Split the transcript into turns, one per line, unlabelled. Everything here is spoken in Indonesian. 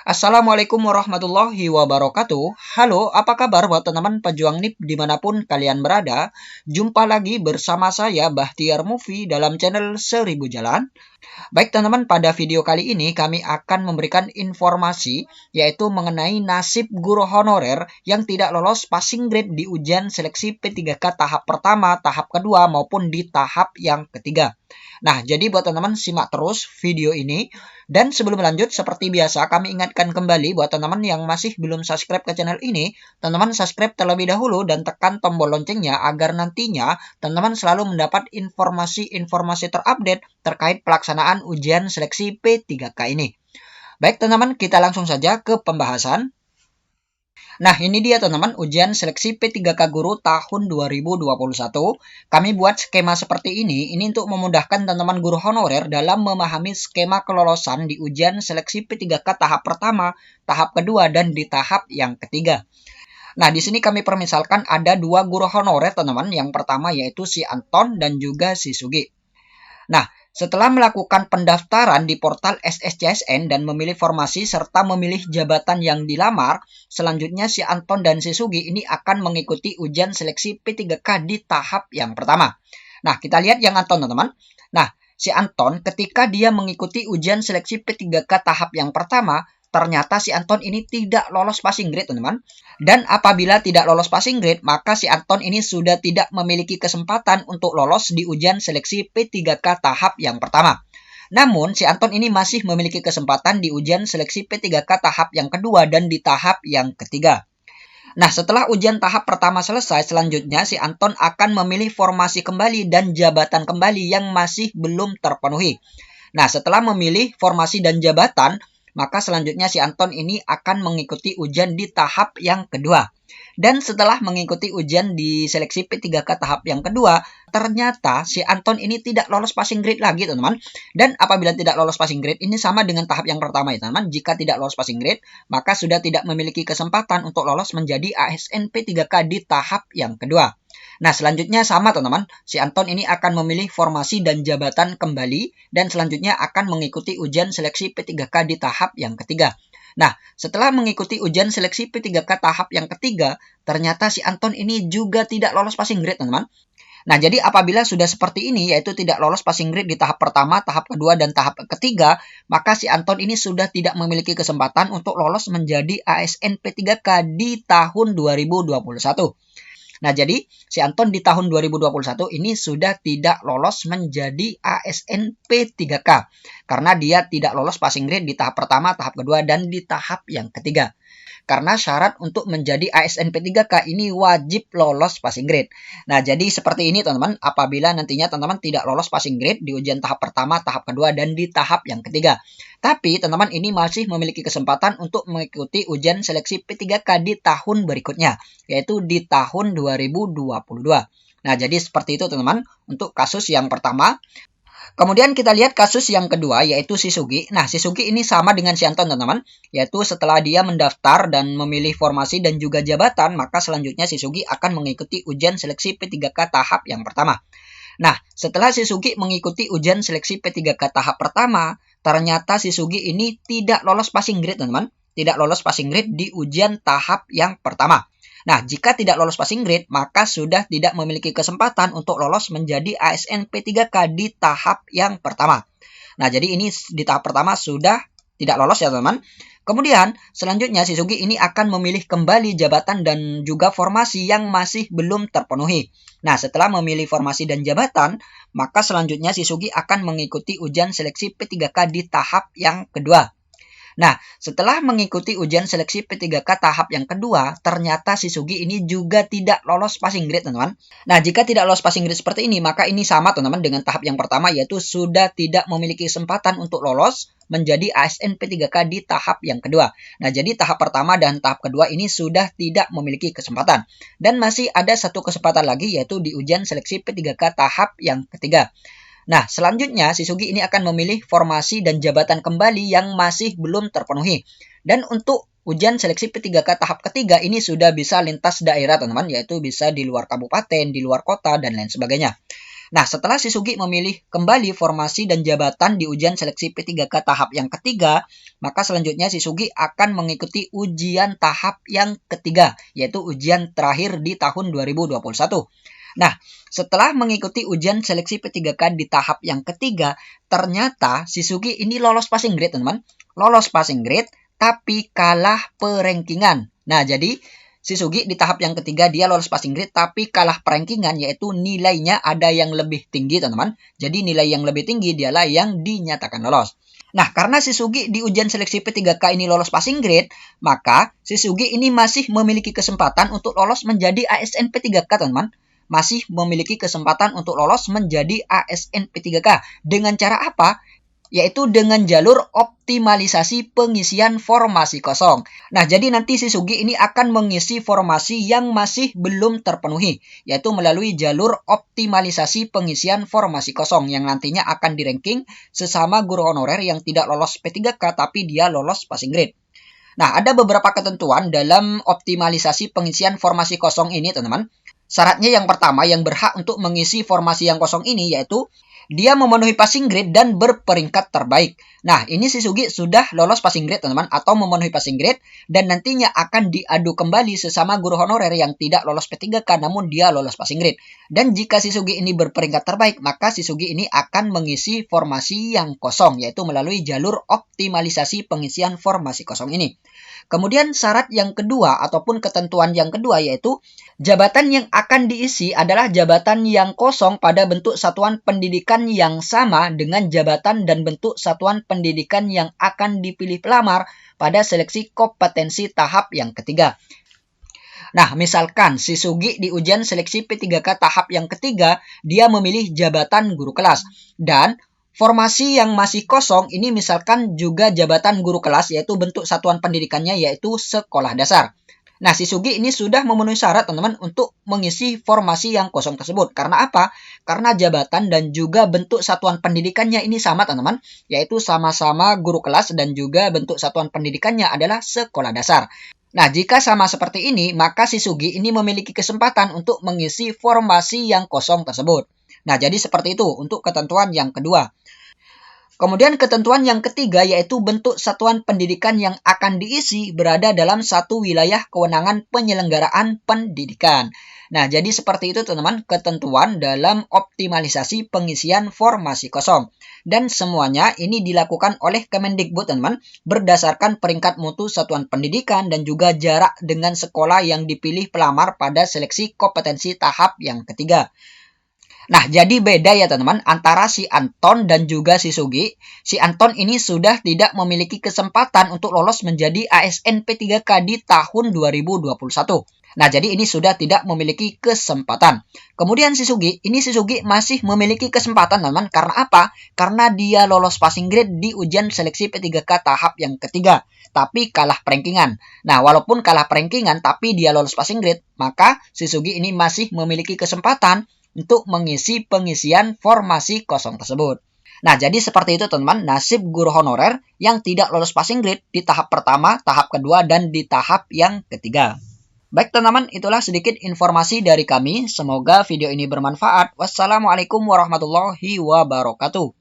Assalamualaikum warahmatullahi wabarakatuh. Halo, apa kabar buat teman-teman pejuang NIP dimanapun kalian berada? Jumpa lagi bersama saya Bahtiar Movie dalam channel Seribu Jalan. Baik teman-teman, pada video kali ini kami akan memberikan informasi yaitu mengenai nasib guru honorer yang tidak lolos passing grade di ujian seleksi P3K tahap pertama, tahap kedua maupun di tahap yang ketiga. Nah, jadi buat teman-teman simak terus video ini. Dan sebelum lanjut, seperti biasa kami ingatkan kembali buat teman-teman yang masih belum subscribe ke channel ini, teman-teman subscribe terlebih dahulu dan tekan tombol loncengnya agar nantinya teman-teman selalu mendapat informasi-informasi terupdate terkait pelaksanaan ujian seleksi P3K ini. Baik teman-teman, kita langsung saja ke pembahasan. Nah, ini dia teman-teman ujian seleksi P3K Guru tahun 2021. Kami buat skema seperti ini untuk memudahkan teman-teman guru honorer dalam memahami skema kelolosan di ujian seleksi P3K tahap pertama, tahap kedua, dan di tahap yang ketiga. Nah, di sini kami permisalkan ada dua guru honorer teman-teman. Yang pertama yaitu si Anton dan juga si Sugi. Nah, setelah melakukan pendaftaran di portal SSCSN dan memilih formasi serta memilih jabatan yang dilamar, selanjutnya si Anton dan si Sugi ini akan mengikuti ujian seleksi P3K di tahap yang pertama. Nah, kita lihat yang Anton, teman-teman. Nah, si Anton ketika dia mengikuti ujian seleksi P3K tahap yang pertama, ternyata si Anton ini tidak lolos passing grade, teman-teman. Dan apabila tidak lolos passing grade, maka si Anton ini sudah tidak memiliki kesempatan untuk lolos di ujian seleksi P3K tahap yang pertama. Namun, si Anton ini masih memiliki kesempatan di ujian seleksi P3K tahap yang kedua dan di tahap yang ketiga. Nah, setelah ujian tahap pertama selesai, selanjutnya si Anton akan memilih formasi kembali dan jabatan kembali yang masih belum terpenuhi. Nah, setelah memilih formasi dan jabatan, maka selanjutnya si Anton ini akan mengikuti ujian di tahap yang kedua. Dan setelah mengikuti ujian di seleksi P3K tahap yang kedua, ternyata si Anton ini tidak lolos passing grade lagi, teman-teman. Dan apabila tidak lolos passing grade, ini sama dengan tahap yang pertama ya, teman-teman. Jika tidak lolos passing grade, maka sudah tidak memiliki kesempatan untuk lolos menjadi ASN P3K di tahap yang kedua. Nah, selanjutnya sama teman-teman, si Anton ini akan memilih formasi dan jabatan kembali dan selanjutnya akan mengikuti ujian seleksi P3K di tahap yang ketiga. Nah, setelah mengikuti ujian seleksi P3K tahap yang ketiga, ternyata si Anton ini juga tidak lolos passing grade, teman-teman. Nah, jadi apabila sudah seperti ini, yaitu tidak lolos passing grade di tahap pertama, tahap kedua, dan tahap ketiga, maka si Anton ini sudah tidak memiliki kesempatan untuk lolos menjadi ASN P3K di tahun 2021. Nah, jadi si Anton di tahun 2021 ini sudah tidak lolos menjadi ASN P3K karena dia tidak lolos passing grade di tahap pertama, tahap kedua, dan di tahap yang ketiga. Karena syarat untuk menjadi ASN P3K ini wajib lolos passing grade. Nah, jadi seperti ini teman-teman, apabila nantinya teman-teman tidak lolos passing grade di ujian tahap pertama, tahap kedua, dan di tahap yang ketiga. Tapi teman-teman ini masih memiliki kesempatan untuk mengikuti ujian seleksi P3K di tahun berikutnya, yaitu di tahun 2022. Nah, jadi seperti itu teman-teman untuk kasus yang pertama. Kemudian kita lihat kasus yang kedua yaitu si Sugi. Nah, si Sugi ini sama dengan si Anton teman-teman, yaitu setelah dia mendaftar dan memilih formasi dan juga jabatan, maka selanjutnya si Sugi akan mengikuti ujian seleksi P3K tahap yang pertama. Nah, setelah si Sugi mengikuti ujian seleksi P3K tahap pertama, ternyata si Sugi ini tidak lolos passing grade, teman-teman. Tidak lolos passing grade di ujian tahap yang pertama. Nah, jika tidak lolos passing grade, maka sudah tidak memiliki kesempatan untuk lolos menjadi ASN P3K di tahap yang pertama. Nah, jadi ini di tahap pertama sudah tidak lolos ya, teman-teman. Kemudian, selanjutnya si Sugi ini akan memilih kembali jabatan dan juga formasi yang masih belum terpenuhi. Nah, setelah memilih formasi dan jabatan, maka selanjutnya si Sugi akan mengikuti ujian seleksi P3K di tahap yang kedua. Nah, setelah mengikuti ujian seleksi P3K tahap yang kedua, ternyata si Sugi ini juga tidak lolos passing grade, teman-teman. Nah, jika tidak lolos passing grade seperti ini, maka ini sama, teman-teman, dengan tahap yang pertama, yaitu sudah tidak memiliki kesempatan untuk lolos menjadi ASN P3K di tahap yang kedua. Nah, jadi tahap pertama dan tahap kedua ini sudah tidak memiliki kesempatan. Dan masih ada satu kesempatan lagi, yaitu di ujian seleksi P3K tahap yang ketiga. Nah, selanjutnya si Sugi ini akan memilih formasi dan jabatan kembali yang masih belum terpenuhi. Dan untuk ujian seleksi P3K tahap ketiga ini sudah bisa lintas daerah, teman-teman, yaitu bisa di luar kabupaten, di luar kota, dan lain sebagainya. Nah, setelah si Sugi memilih kembali formasi dan jabatan di ujian seleksi P3K tahap yang ketiga, maka selanjutnya si Sugi akan mengikuti ujian tahap yang ketiga, yaitu ujian terakhir di tahun 2021. Nah, setelah mengikuti ujian seleksi P3K di tahap yang ketiga, ternyata si Sugi ini lolos passing grade, teman-teman. Lolos passing grade, tapi kalah perankingan. Nah, jadi si Sugi di tahap yang ketiga dia lolos passing grade tapi kalah perankingan, yaitu nilainya ada yang lebih tinggi, teman-teman. Jadi nilai yang lebih tinggi dialah yang dinyatakan lolos. Nah, karena si Sugi di ujian seleksi P3K ini lolos passing grade, maka si Sugi ini masih memiliki kesempatan untuk lolos menjadi ASN P3K, teman-teman. Masih memiliki kesempatan untuk lolos menjadi ASN P3K. Dengan cara apa? Yaitu dengan jalur optimalisasi pengisian formasi kosong. Nah, jadi nanti si Sugi ini akan mengisi formasi yang masih belum terpenuhi, yaitu melalui jalur optimalisasi pengisian formasi kosong yang nantinya akan di-ranking sesama guru honorer yang tidak lolos P3K tapi dia lolos passing grade. Nah, ada beberapa ketentuan dalam optimalisasi pengisian formasi kosong ini, teman-teman. Syaratnya yang pertama yang berhak untuk mengisi formasi yang kosong ini yaitu dia memenuhi passing grade dan berperingkat terbaik. Nah, ini si Sugi sudah lolos passing grade, teman-teman, atau memenuhi passing grade dan nantinya akan diadu kembali sesama guru honorer yang tidak lolos P3K namun dia lolos passing grade. Dan jika si Sugi ini berperingkat terbaik, maka si Sugi ini akan mengisi formasi yang kosong, yaitu melalui jalur optimalisasi pengisian formasi kosong ini. Kemudian syarat yang kedua ataupun ketentuan yang kedua yaitu jabatan yang akan diisi adalah jabatan yang kosong pada bentuk satuan pendidikan yang sama dengan jabatan dan bentuk satuan pendidikan yang akan dipilih pelamar pada seleksi kompetensi tahap yang ketiga. Nah, misalkan si Sugi di ujian seleksi P3K tahap yang ketiga, dia memilih jabatan guru kelas. Dan formasi yang masih kosong ini misalkan juga jabatan guru kelas, yaitu bentuk satuan pendidikannya yaitu sekolah dasar. Nah, si Sugi ini sudah memenuhi syarat, teman-teman, untuk mengisi formasi yang kosong tersebut. Karena apa? Karena jabatan dan juga bentuk satuan pendidikannya ini sama, teman-teman, yaitu sama-sama guru kelas dan juga bentuk satuan pendidikannya adalah sekolah dasar. Nah, jika sama seperti ini, maka si Sugi ini memiliki kesempatan untuk mengisi formasi yang kosong tersebut. Nah, jadi seperti itu untuk ketentuan yang kedua. Kemudian ketentuan yang ketiga yaitu bentuk satuan pendidikan yang akan diisi berada dalam satu wilayah kewenangan penyelenggaraan pendidikan. Nah, jadi seperti itu, teman-teman, ketentuan dalam optimalisasi pengisian formasi kosong. Dan semuanya ini dilakukan oleh Kemendikbud, teman-teman, berdasarkan peringkat mutu satuan pendidikan dan juga jarak dengan sekolah yang dipilih pelamar pada seleksi kompetensi tahap yang ketiga. Nah, jadi beda ya, teman-teman, antara si Anton dan juga si Sugi. Si Anton ini sudah tidak memiliki kesempatan untuk lolos menjadi ASN P3K di tahun 2021. Nah, jadi ini sudah tidak memiliki kesempatan. Kemudian si Sugi masih memiliki kesempatan, teman-teman. Karena apa? Karena dia lolos passing grade di ujian seleksi P3K tahap yang ketiga. Tapi kalah perankingan. Nah, walaupun kalah perankingan tapi dia lolos passing grade, maka si Sugi ini masih memiliki kesempatan untuk mengisi pengisian formasi kosong tersebut. Nah, jadi seperti itu, teman-teman, nasib guru honorer yang tidak lolos passing grade di tahap pertama, tahap kedua, dan di tahap yang ketiga. Baik, teman-teman, itulah sedikit informasi dari kami. Semoga video ini bermanfaat. Wassalamualaikum warahmatullahi wabarakatuh.